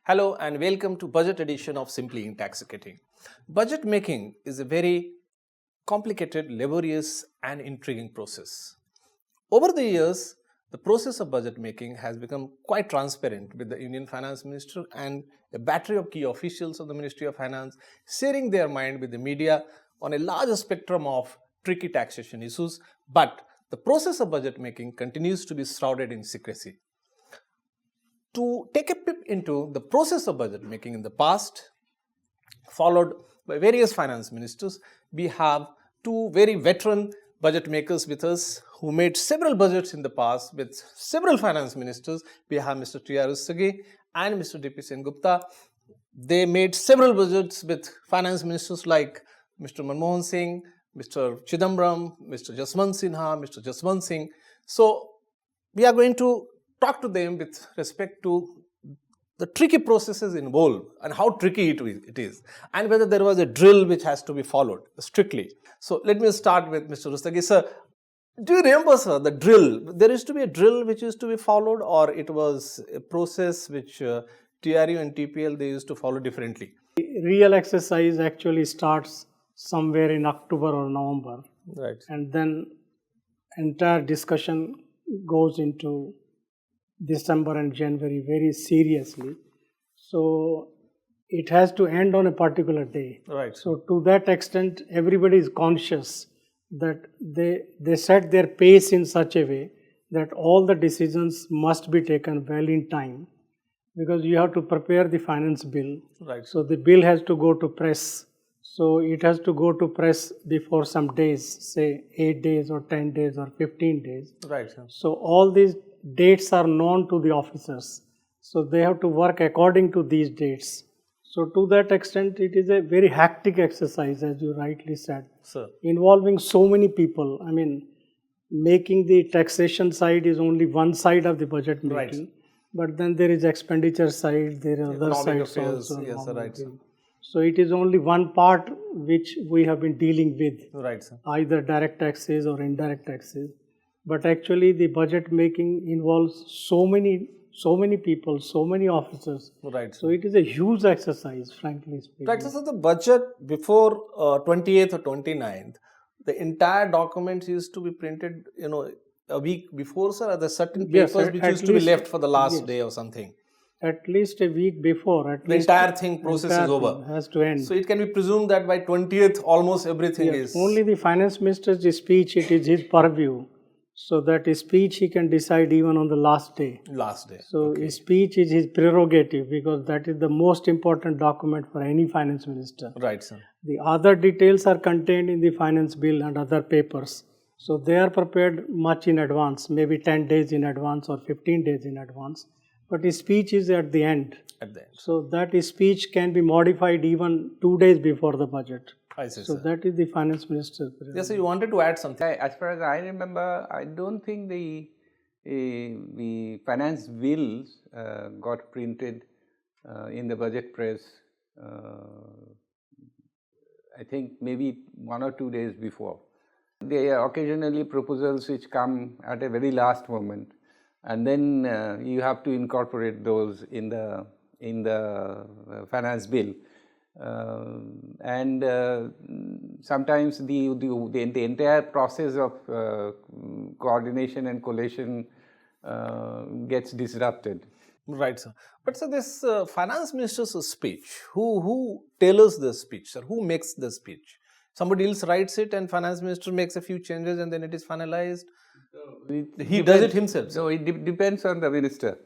Hello and welcome to budget edition of Simply inTAXicating. Budget making is a very complicated, laborious and intriguing process. Over the years, the process of budget making has become quite transparent with the Union Finance Minister and a battery of key officials of the Ministry of Finance sharing their mind with the media on a larger spectrum of tricky taxation issues, but the process of budget making continues to be shrouded in secrecy. To take a peep into the process of budget making in the past, followed by various finance ministers, we have two very veteran budget makers with us who made several budgets in the past with several finance ministers. We have Mr. TIOL and Mr. D.P. Sengupta. They made several budgets with finance ministers like Mr. Manmohan Singh, Mr. Chidambaram, Mr. Jaswant Sinha, Mr. Jaswant Singh. So we are going to talk to them with respect to the tricky processes involved and how tricky it is, and whether there was a drill which has to be followed strictly. So let me start with Mr. Rustagi. Sir, do you remember, sir, the drill? There used to be a drill which used to be followed, or it was a process which TRU and TPL they used to follow differently? The real exercise actually starts somewhere in October or November. Right. And then entire discussion goes into December and January very seriously. So it has to end on a particular day. Right. So to that extent, everybody is conscious that they set their pace in such a way that all the decisions must be taken well in time, because you have to prepare the finance bill. Right. So the bill has to go to press. So it has to go to press before some days, say 8 days or 10 days or 15 days. Right, sir. So all these dates are known to the officers. So they have to work according to these dates. So to that extent, it is a very hectic exercise, as you rightly said, Sir. involving so many people. I mean, making the taxation side is only one side of the budget making. Right. But then there is expenditure side, there are other Economic sides affairs, also. yes, sir, right, sir. So it is only one part which we have been dealing with, Right, sir. either direct taxes or indirect taxes. But actually the budget making involves so many people, so many officers. Right. So it is a huge exercise, frankly speaking. Right, so the budget before 28th or 29th, the entire documents used to be printed, a week before, sir. Are there certain Yes, papers which at used to be least- left for the last yes. day or something? At least a week before, The entire thing process is over. Has to end. So it can be presumed that by 20th, almost everything Yes, is... only the finance minister's speech, it is his purview. So that speech he can decide even on the last day. Last day. So his speech is his prerogative, because that is the most important document for any finance minister. Right, sir. The other details are contained in the finance bill and other papers. So they are prepared much in advance, maybe 10 days in advance or 15 days in advance. But his speech is at the end. At the end. So that speech can be modified even 2 days before the budget. I see, So sir. that is the finance minister. Yes, sir, you wanted to add something. As far as I remember, I don't think the finance bills got printed in the budget press. I think maybe 1 or 2 days before. There are occasionally proposals which come at a very last moment, and then you have to incorporate those in the finance bill. And sometimes the entire process of coordination and collation gets disrupted. Right, sir. But sir, this finance minister's speech, who tailors the speech, sir? Who makes the speech? Somebody else writes it and finance minister makes a few changes and then it is finalized? He does it himself? So it depends on the minister.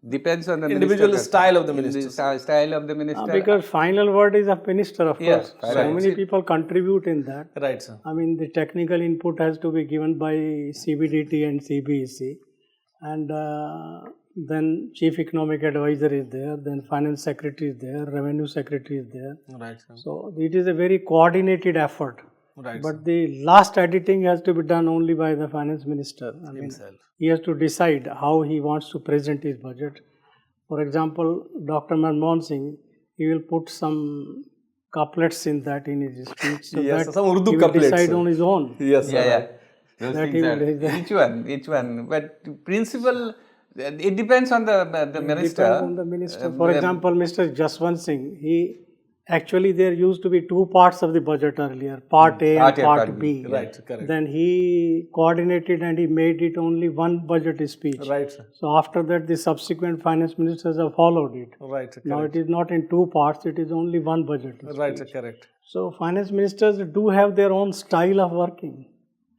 Depends on the individual minister. style of the minister. Style of the minister. Because final word is of minister, of Yeah, course. right. So many people contribute in that. Right, sir. I mean, the technical input has to be given by CBDT and CBEC. And then chief economic advisor is there, then finance secretary is there, revenue secretary is there. Right, sir. So it is a very coordinated effort. Right, But the last editing has to be done only by the finance minister. I mean, himself. he has to decide how he wants to present his budget. For example, Dr. Manmohan Singh, he will put some couplets in his speech. So Yes, that some Urdu he will couplets, decide sir. on his own. Yes, sir. Yeah, right. yeah. Those That things he are, will- each one. But principle It depends on the minister. Depends on the minister. For example, Mr. Jaswant Singh, actually there used to be two parts of the budget earlier, Part A and Part B. Right, correct. Then he coordinated and he made it only one budget speech. Right, sir. So after that, the subsequent finance ministers have followed it. Right, correct. Now it is not in two parts; it is only one budget speech. Right, sir, correct. So finance ministers do have their own style of working,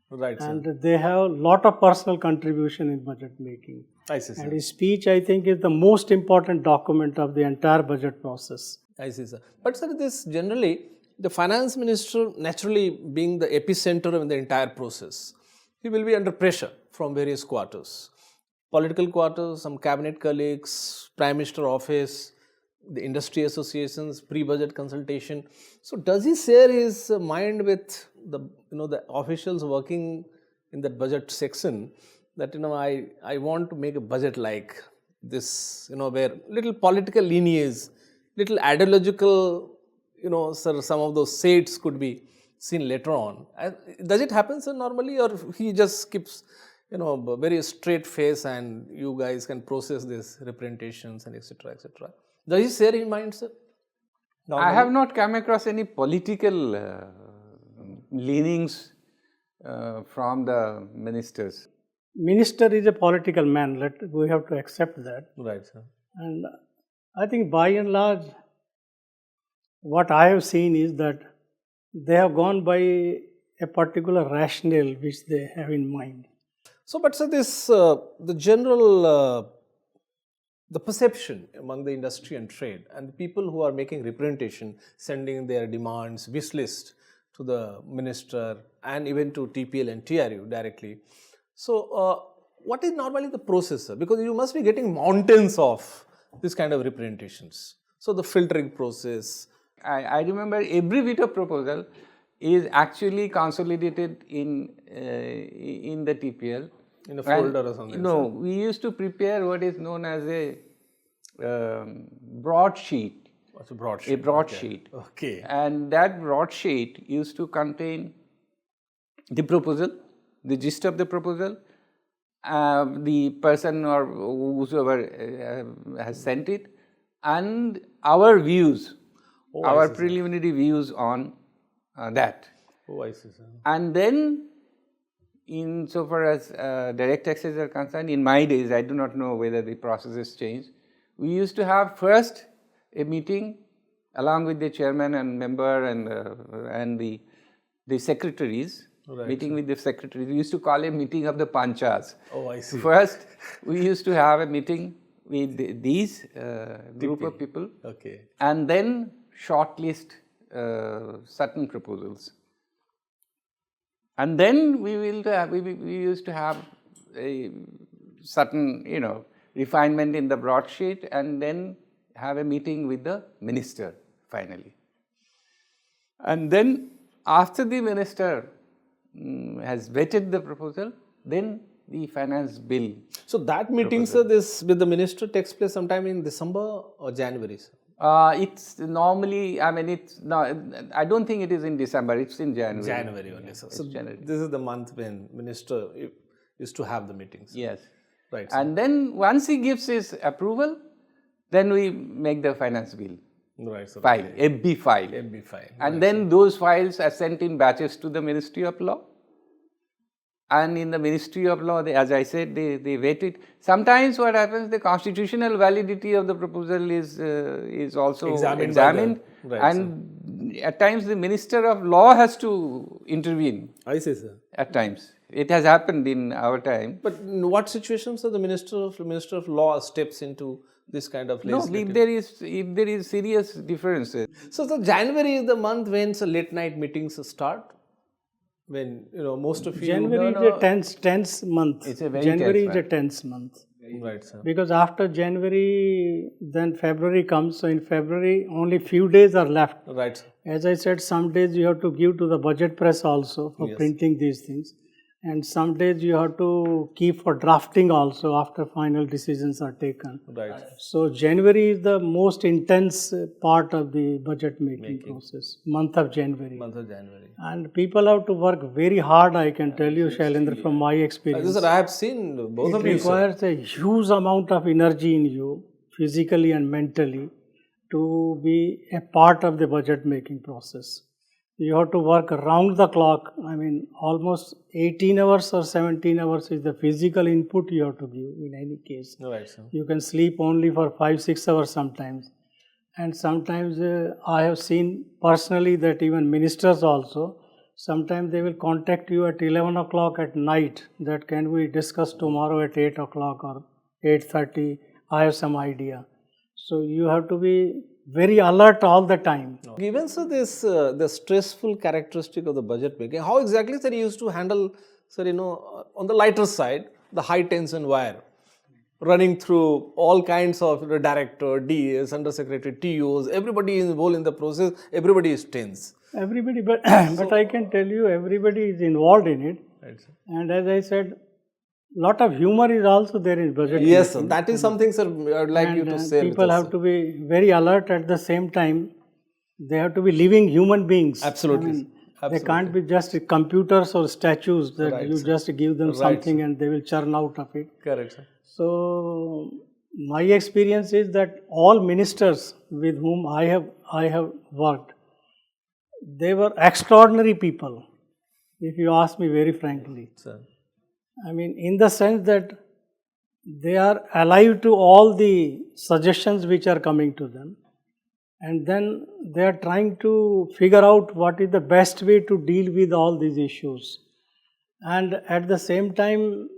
Right, sir. and they have a lot of personal contribution in budget making. I see, sir. And his speech, I think, is the most important document of the entire budget process. I see, sir. But sir, this generally, the finance minister naturally being the epicenter of the entire process, he will be under pressure from various quarters. Political quarters, some cabinet colleagues, prime minister office, the industry associations, pre-budget consultation. So does he share his mind with the officials working in that budget section that I want to make a budget like this, where little political lineage, little ideological, sir, some of those shades could be seen later on. Does it happen, sir, normally, or he just keeps, a very straight face and you guys can process this representations and etc., etc. Does he share in mind, sir? Normally? I have not come across any political leanings from the ministers. Minister is a political man. We have to accept that. Right, sir. And I think by and large, what I have seen is that they have gone by a particular rationale which they have in mind. So, but sir, this the general the perception among the industry and trade and the people who are making representation, sending their demands, wish list to the minister and even to TPL and TRU directly. So, what is normally the process, sir? Because you must be getting mountains of this kind of representations. So, the filtering process. I remember every bit of proposal is actually consolidated in the TPL. In a folder or something? No, we used to prepare what is known as a broadsheet. What's a broadsheet? A broadsheet. Okay. And that broadsheet used to contain the proposal, the gist of the proposal, the person or whosoever has sent it, and our views, our preliminary views on that. Oh, I see, sir. And then, insofar as direct taxes are concerned, in my days, I do not know whether the process has changed. We used to have first a meeting along with the chairman and member and the secretaries. Right, meeting with the secretaries. We used to call a meeting of the panchas. Oh, I see. First, we used to have a meeting with these group of people. Okay. And then shortlist certain proposals. And then we used to have a certain, refinement in the broadsheet, and then have a meeting with the minister finally. And then after the minister has vetted the proposal, then the finance bill. So that meeting, sir, this with the minister takes place sometime in December or January, sir? It's normally, I don't think it is in December, it's in January. January only, sir. So January. This is the month when minister used to have the meetings. Yes. Right, sir. And then once he gives his approval, then we make the finance bill. Right, sir. File, FB file. FB file. And then those files are sent in batches to the Ministry of Law. And in the Ministry of Law, as I said, they vet it. Sometimes what happens, the constitutional validity of the proposal is also examined. And at times the Minister of Law has to intervene. I see, sir. At times. It has happened in our time. But in what situations, sir, the Minister of Law steps into this kind of legislative? No, if there is serious differences. So January is the month when late night meetings start. When most of you. January is a tense month. It's a very January tense is a tense month. Right, sir. Because after January, then February comes. So in February, only few days are left. Right, sir. As I said, some days you have to give to the budget press also for printing these things. and some days you have to keep for drafting also after final decisions are taken. Right. So January is the most intense part of the budget making process, month of January. Month of January. And people have to work very hard, I can tell you, Shailendra, from my experience. Sir, I have seen both of It you, sir. requires a huge amount of energy in you, physically and mentally, to be a part of the budget making process. You have to work around the clock. I mean, almost 18 hours or 17 hours is the physical input you have to give in any case. Right, sir. You can sleep only for 5-6 hours sometimes. And sometimes I have seen personally that even ministers also, sometimes they will contact you at 11 o'clock at night that can we discuss tomorrow at 8 o'clock or 8:30. I have some idea. So you have to be very alert all the time. Given so this the stressful characteristic of the budget making, how exactly sir you used to handle, sir, on the lighter side, the high tension wire running through all kinds of director, DAs, undersecretary, TIOs, everybody is involved in the process, everybody is tense. Everybody, but I can tell you, everybody is involved in it. Right, sir. And as I said, lot of humor is also there in budget. Yes, sir. That is something, sir, I would like you to say. People have to be very alert at the same time. They have to be living human beings. Absolutely. I mean, Absolutely. they can't be just computers or statues that Right, you sir. just give them something and they will churn out of it. Correct, sir. So my experience is that all ministers with whom I have worked, they were extraordinary people, if you ask me very frankly. Sir. I mean, in the sense that they are alive to all the suggestions which are coming to them, and then they are trying to figure out what is the best way to deal with all these issues. And at the same time,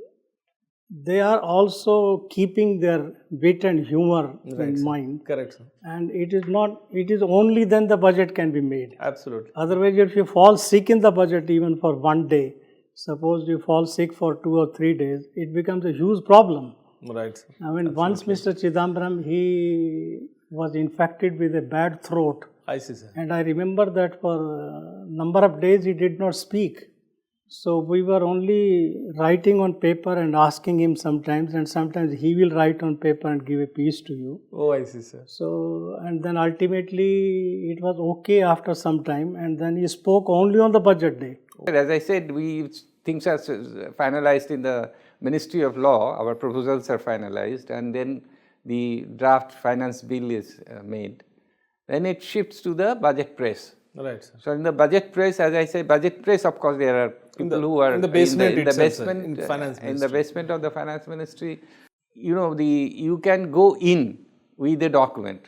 they are also keeping their wit and humor in mind. Correct, sir. And it is only then the budget can be made. Absolutely. Otherwise, if you fall sick in the budget even for one day, suppose you fall sick for 2 or 3 days, it becomes a huge problem. Right, sir. I mean, once Mr. Chidambaram, he was infected with a bad throat. I see, sir. And I remember that for a number of days he did not speak. So we were only writing on paper and asking him sometimes, and sometimes he will write on paper and give a piece to you. Oh, I see, sir. So, and then ultimately it was okay after some time, and then he spoke only on the budget day. As I said, things are finalized in the Ministry of Law, our proposals are finalized, and then the draft finance bill is made. Then it shifts to the budget press. Right, sir. So in the budget press, as I say, budget press, of course, there are people who are in the basement in the itself, basement, sir, in finance in the basement of the finance ministry. You can go in with the document.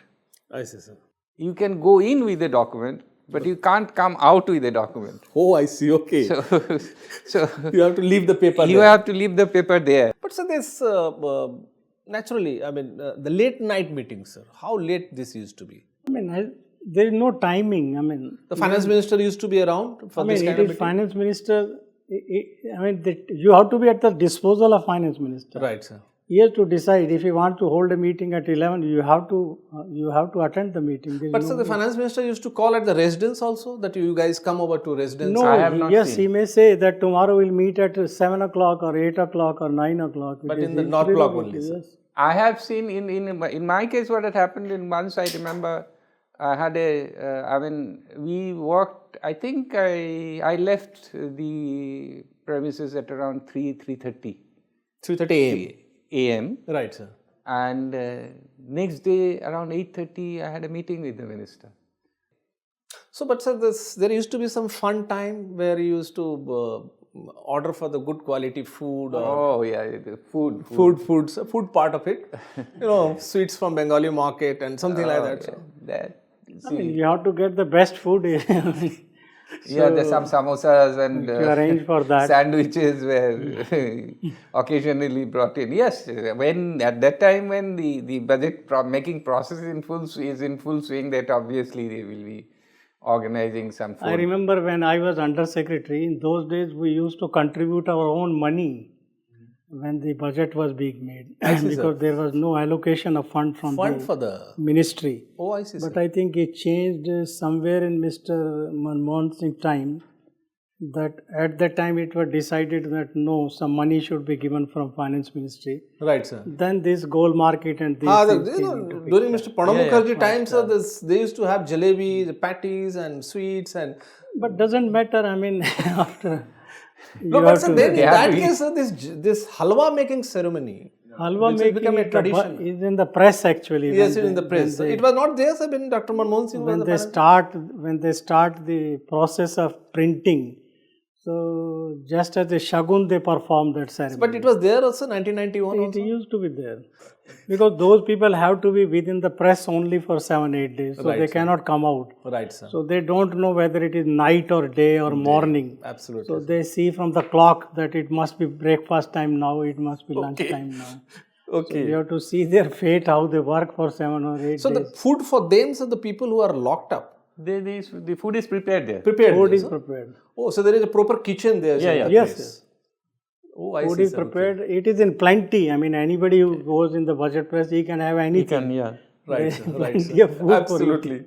I see, sir. You can go in with the document, but you can't come out with the document. Oh, I see. Okay. So you have to leave the paper you there. have to leave the paper there. But sir, this naturally, I mean, the late night meetings, sir. How late this used to be? I mean, there is no timing. I mean, The finance minister used to be around for this kind of it is meeting? finance minister. You have to be at the disposal of finance minister. Right, sir. He has to decide if you want to hold a meeting at 11. You have to attend the meeting. There is But no sir, the finance minister used to call at the residence also, that you guys come over to residence. No, I have not yes, seen. he may say that tomorrow we'll meet at 7 o'clock or 8 o'clock or 9 o'clock. But in the north block only, sir. Yes. I have seen in my case what had happened in once. I remember I had we worked. I think I left the premises at around 3:30 3:30 a.m. Right, sir. and next day around 8:30 I had a meeting with the minister. So, but sir, there used to be some fun time where you used to order for the good quality food or Oh yeah, the food. food part of it. Sweets from Bengali market and something like that. So. I mean, you have to get the best food. Yeah, there's some samosas and to arrange for that. sandwiches were occasionally brought in. Yes, when at that time when the budget making process is in full swing, that obviously they will be organizing some food. I remember when I was under secretary, in those days we used to contribute our own money when the budget was being made because there was no allocation of fund from Fund the for the. ministry. Oh, I see. But Sir. I think it changed somewhere in Mr. Manmohan Singh's time, that at that time it was decided that no, some money should be given from finance ministry. Right, sir. Then this gold market and these things came into During picture. Mr. Pranab Mukherjee times, they used to have jalebi, the patties and sweets and... But doesn't matter, I mean, after... No, but sir, then in that case, sir, this halwa making ceremony, Halwa which has become a making tradition. is in the press actually. Yes, when in the press. It was not there, sir, when Dr. Manmohan Singh was when the they finance- start the process of printing, so just as a shagun they perform that ceremony. But it was there also, 1991 It also. used to be there because those people have to be within the press only for 7-8 days, so Right, they sir. cannot come out. Right, sir. So they don't know whether it is night or day or morning. Absolutely. So they see from the clock that it must be breakfast time now, it must be lunch time now. Okay. So you have to see their fate, how they work for 7 or 8 So days. the food for them, so the people who are locked up, The food is prepared there. prepared. Food there, is sir? prepared. Oh, so there is a proper kitchen there. sir, in that Yes, place. yes. Oh, I Food see, is sir. prepared. It is in plenty. I mean, anybody who goes in the budget press, he can have anything. Right, sir. Right, Plenty of sir. food for Absolutely.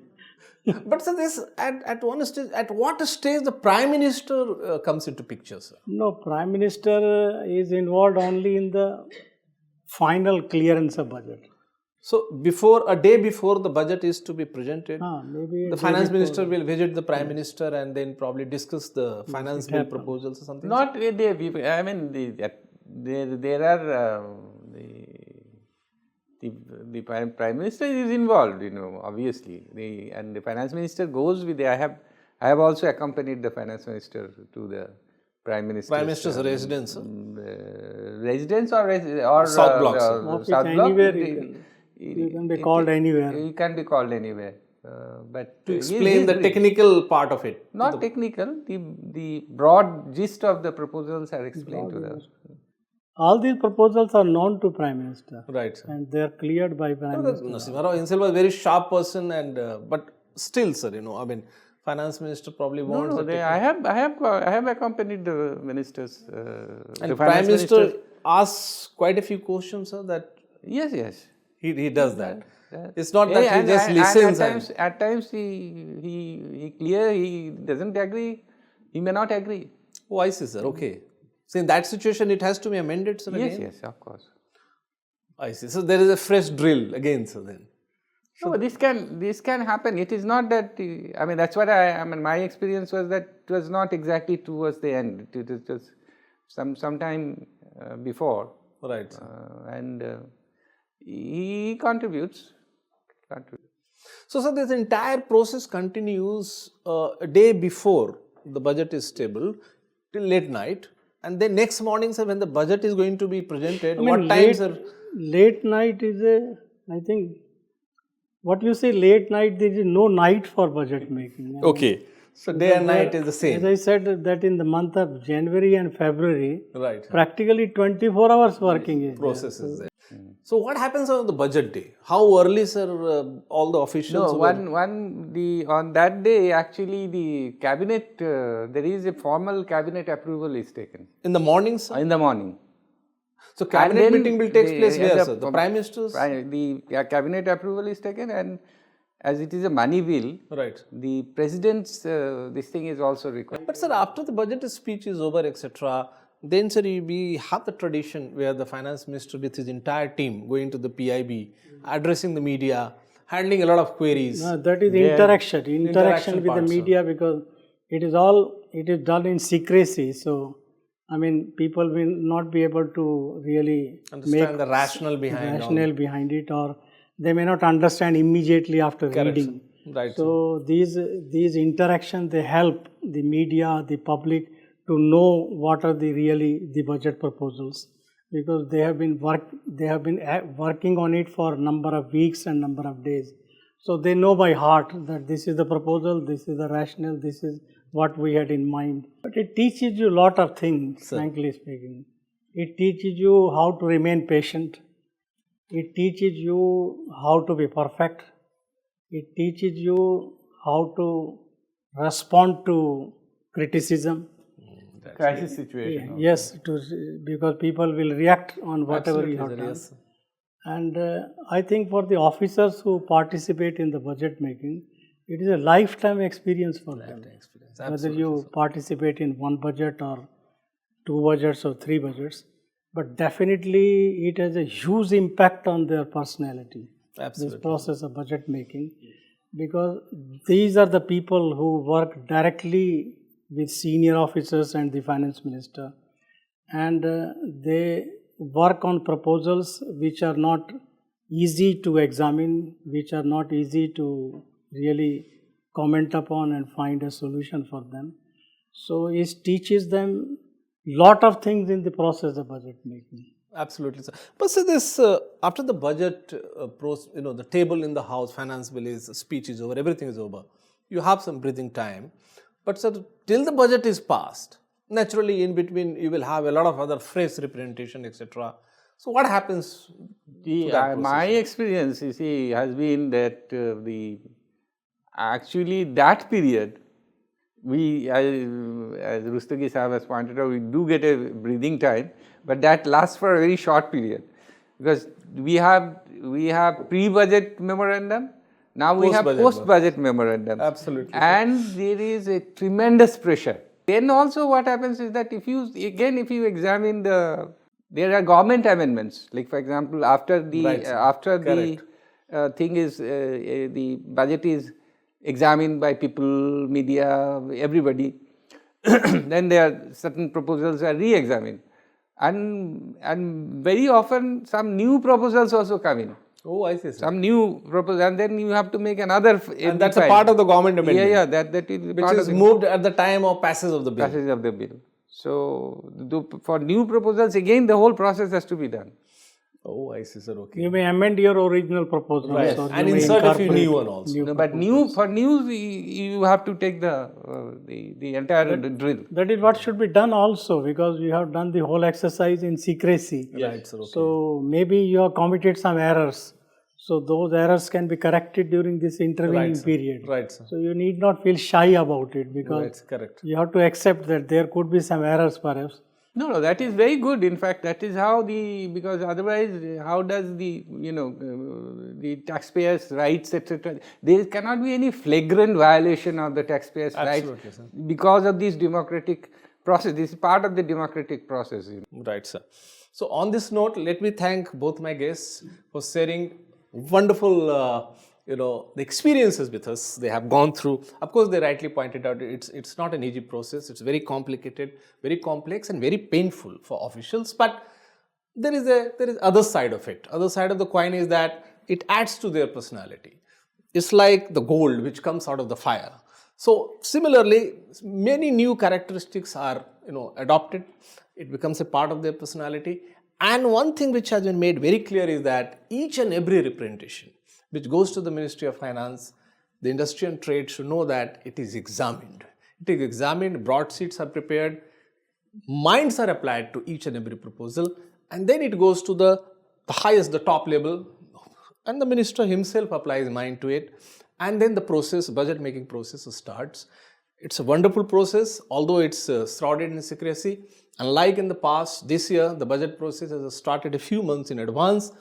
But sir, this at one stage, at what stage the Prime Minister comes into picture, sir? No, Prime Minister is involved only in the final clearance of budget. So a day before the budget is to be presented, Maybe the finance minister will visit the Prime Minister and then probably discuss the finance bill proposals or something. Not a day before. I mean, there are the prime minister is involved. Obviously, and the finance minister goes with. I have also accompanied the finance minister to the Prime Minister's residence, residence or South Block, sir. Office South Block. anywhere you can be called anywhere. You can be called anywhere. But to explain the technical part of it. Not technical. The broad gist of the proposals are explained to them. All these proposals are known to Prime Minister. Right, sir. And they are cleared by Prime Minister. Narasimha Rao himself was a very sharp person, and but still, sir, I mean, finance minister probably wants. I have accompanied the ministers. And the Prime Minister asks quite a few questions, sir. That yes. He does that. It's not that he just listens. At times he clear. He doesn't agree. He may not agree. Oh, I see, sir. Okay. So in that situation, it has to be amended, sir. Yes, of course. I see. So there is a fresh drill again, sir. Then. So this can happen. It is not that. I mean, that's what my experience was that it was not exactly towards the end. It was just some time before. Right. And he contributes. So, sir, this entire process continues a day before the budget is stable till late night, and then next morning, sir, when the budget is going to be presented, what time, sir? Late night is I think, what you say late night, there is no night for budget making. Okay. So day and night is the same. As I said that in the month of January and February, right, practically 24 hours working is processes there. So what happens on the budget day? How early, sir, all the officials? No, on that day, actually the cabinet, there is a formal cabinet approval is taken. In the morning, sir? In the morning. So cabinet meeting will take place where, sir? The Prime Minister's? The cabinet approval is taken, and as it is a money bill, right, the President's, this thing is also required. But sir, after the budget speech is over, etc., then, sir, we have the tradition where the finance minister with his entire team going to the PIB, addressing the media, handling a lot of queries. That is interaction with the media, because it is done in secrecy. So, I mean, people will not be able to really understand the rationale behind it, or they may not understand immediately after reading. Right. So these interactions, they help the media, the public, to know what are the budget proposals, because they have been working on it for a number of weeks and number of days. So they know by heart that this is the proposal, this is the rationale, this is what we had in mind. But it teaches you a lot of things, frankly speaking. It teaches you how to remain patient. It teaches you how to be perfect. It teaches you how to respond to criticism. Crisis situation. Yes, because people will react on whatever you have done. Yes. And I think for the officers who participate in the budget making, it is a lifetime experience for them. Experience. Whether Absolutely, you participate in one budget or two budgets or three budgets, but definitely it has a huge impact on their personality. Absolutely. This process of budget making, because these are the people who work directly with senior officers and the finance minister, and they work on proposals which are not easy to examine, which are not easy to really comment upon and find a solution for them. So it teaches them lot of things in the process of budget making. Absolutely, sir. But so this after the budget, the table in the house, finance bill is, speech is over, everything is over. You have some breathing time, but sir, till the budget is passed, naturally in between you will have a lot of other fresh representation, etc. So what happens? My experience, you see, has been that actually that period, we, as Rustagi Sahab has pointed out, we do get a breathing time, but that lasts for a very short period, because we have pre-budget memorandum, now we have post-budget memorandum. Absolutely. And there is a tremendous pressure. Then also what happens is that if you examine there are government amendments, like for example, after the budget is examined by people, media, everybody, then there are certain proposals are re-examined, and very often some new proposals also come in. Oh, I see, sir. Some new proposal, and then you have to make another. And that's a part of the government amendment. Yeah, that is which part is of moved at the time of passage of the bill. passage of the bill. So for new proposals, again the whole process has to be done. Oh, I see, sir. Okay. You may amend your original proposal, Right. or And you may insert a few incorporate new one also. No, but for new you have to take the entire drill. That is what should be done also, because you have done the whole exercise in secrecy. Right, sir. Okay. So maybe you have committed some errors. So those errors can be corrected during this intervening period. Right, sir. So you need not feel shy about it, because Right, correct. you have to accept that there could be some errors perhaps. No, that is very good. In fact, that is how because otherwise, how does the taxpayers' rights, etc. There cannot be any flagrant violation of the taxpayers' Absolutely, rights sir. because of this democratic process. This is part of the democratic process. Right, sir. So on this note, let me thank both my guests for sharing wonderful, the experiences with us they have gone through. Of course, they rightly pointed out it's not an easy process. It's very complicated, very complex, and very painful for officials. But there is other side of it. Other side of the coin is that it adds to their personality. It's like the gold which comes out of the fire. So similarly, many new characteristics are adopted. It becomes a part of their personality. And one thing which has been made very clear is that each and every representation which goes to the Ministry of Finance, the industry and trade should know that it is examined. It is examined, broadsheets are prepared, minds are applied to each and every proposal, and then it goes to the highest, the top level, and the minister himself applies mind to it, and then the process, budget making process starts. It's a wonderful process, although it's shrouded in secrecy. Unlike in the past, this year the budget process has started a few months in advance.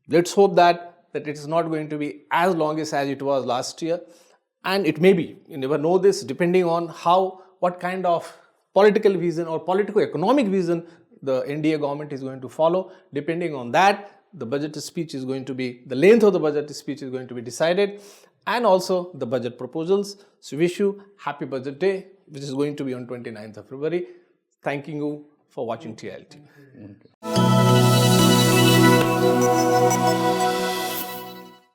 Let's hope that it is not going to be as long as it was last year, and it may be. You never know this, depending on what kind of political vision or political economic vision the NDA government is going to follow. Depending on that, the budget speech is going to be, the length of the budget speech is going to be decided, and also the budget proposals. So wish you happy budget day, which is going to be on 29th of February. Thanking you for watching TIOL TV.